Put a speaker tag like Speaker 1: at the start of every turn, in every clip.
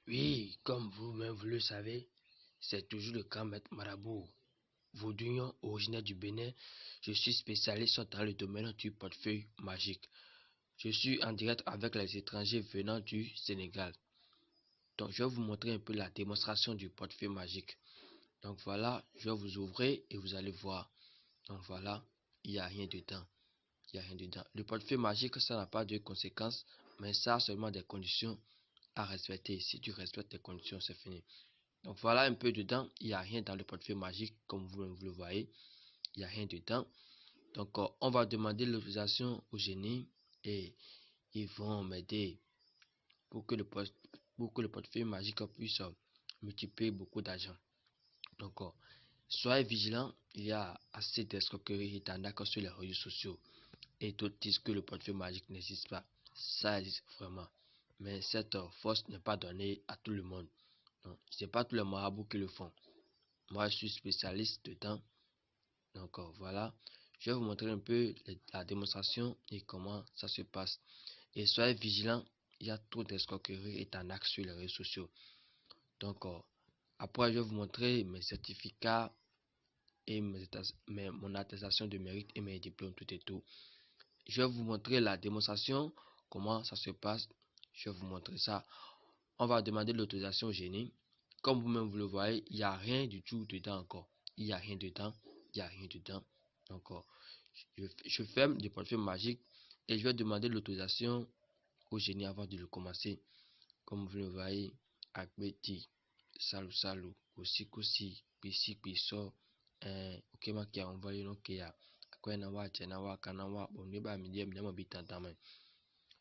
Speaker 1: Oui, comme vous-même vous le savez, c'est toujours le grand maître Marabout. Vaudouillon, originaire du Bénin, je suis spécialiste dans le domaine du portefeuille magique. Je suis en direct avec les étrangers venant du Sénégal. Donc, je vais vous montrer un peu la démonstration du portefeuille magique. Donc, voilà, je vais vous ouvrir et vous allez voir. Donc, voilà, il n'y a rien dedans. Il n'y a rien dedans. Le portefeuille magique, ça n'a pas de conséquences, mais ça a seulement des conditions à respecter. Si tu respectes les conditions, c'est fini. Donc voilà un peu dedans, il n'y a rien dans le portefeuille magique comme vous le voyez, il n'y a rien dedans. Donc on va demander l'autorisation au génie et ils vont m'aider pour que le portefeuille magique puisse multiplier beaucoup d'argent. Donc soyez vigilants, il y a assez d'escroqueries et d'arnaques sur les réseaux sociaux et d'autres disent que le portefeuille magique n'existe pas. Ça existe vraiment, mais cette force n'est pas donnée à tout le monde. Non, c'est pas tous les marabouts qui le font. Moi, je suis spécialiste dedans. Donc, voilà. Je vais vous montrer un peu la démonstration et comment ça se passe. Et soyez vigilants. Il y a trop d'escroqueries et d'arnaques sur les réseaux sociaux. Donc, après, je vais vous montrer mes certificats et mon attestation de mérite et mes diplômes, tout et tout. Je vais vous montrer la démonstration, comment ça se passe. Je vais vous montrer ça. On va demander l'autorisation au génie. Comme vous-même vous le voyez, il n'y a rien du tout dedans encore. Il n'y a rien dedans. Il n'y a rien dedans. Donc, je ferme le portefeuille magique et je vais demander l'autorisation au génie avant de le commencer. Comme vous le voyez, Akbeti, Salou Salou, Kosi Kosi, Pisi Piso, ok ma qui a envoyé non qui a quoi nawa chenawa kanawa bon ne ba mi dem ne bitantame.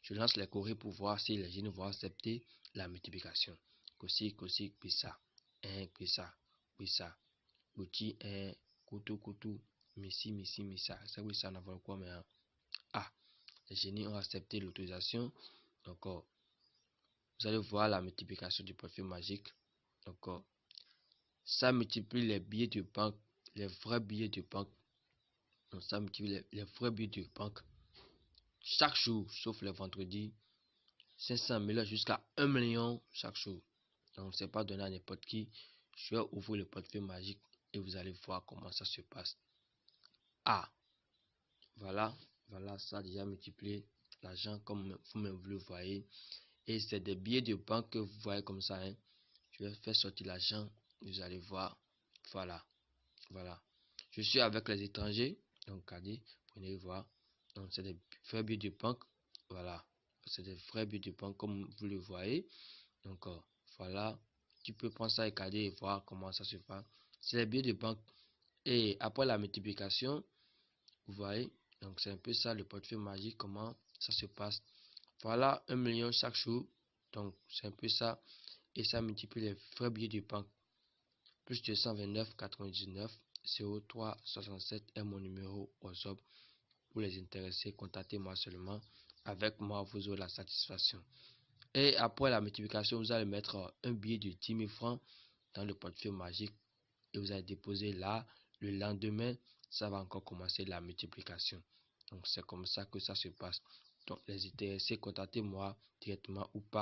Speaker 1: Je lance les courriers pour voir si les génies vont accepter la multiplication. Kosi Kosi Pisa, Pisa, Pisa, Bouti, Koutou Koutou, Missi Missi Missa. Ça oui ça n'a pas quoi mais ah, les génies ont accepté l'autorisation. Donc vous allez voir la multiplication du portefeuille magique. Donc, ça multiplie les billets de banque, les vrais billets de banque. Donc, ça multiplie les vrais billets de banque chaque jour, sauf les vendredis. 500 000 jusqu'à 1 million chaque jour. Donc, c'est pas donné à n'importe qui. Je vais ouvrir le portefeuille magique et vous allez voir comment ça se passe. Ah, voilà, voilà, ça a déjà multiplié l'argent comme vous-même vous le voyez. Et c'est des billets de banque que vous voyez comme ça. Hein. Je vais faire sortir l'argent. Vous allez voir. Voilà. Voilà. Je suis avec les étrangers. Donc, regardez. Prenez voir. Donc, c'est des vrais billets de banque. Voilà. C'est des vrais billets de banque comme vous le voyez. Donc, voilà. Tu peux prendre ça et regarder et voir comment ça se passe. C'est les billets de banque. Et après la multiplication, vous voyez. Donc, c'est un peu ça le portefeuille magique. Comment ça se passe. Voilà. 1 million chaque jour. Donc, c'est un peu ça. Et ça multiplie les vrais billets de banque. Plus de 129,99 03 67 est mon numéro WhatsApp. Pour les intéressés, contactez-moi seulement. Avec moi, vous aurez la satisfaction. Et après la multiplication, vous allez mettre un billet de 10 000 francs dans le portefeuille magique. Et vous allez déposer là. Le lendemain, ça va encore commencer la multiplication. Donc, c'est comme ça que ça se passe. Donc, les intéressés, contactez-moi directement ou pas.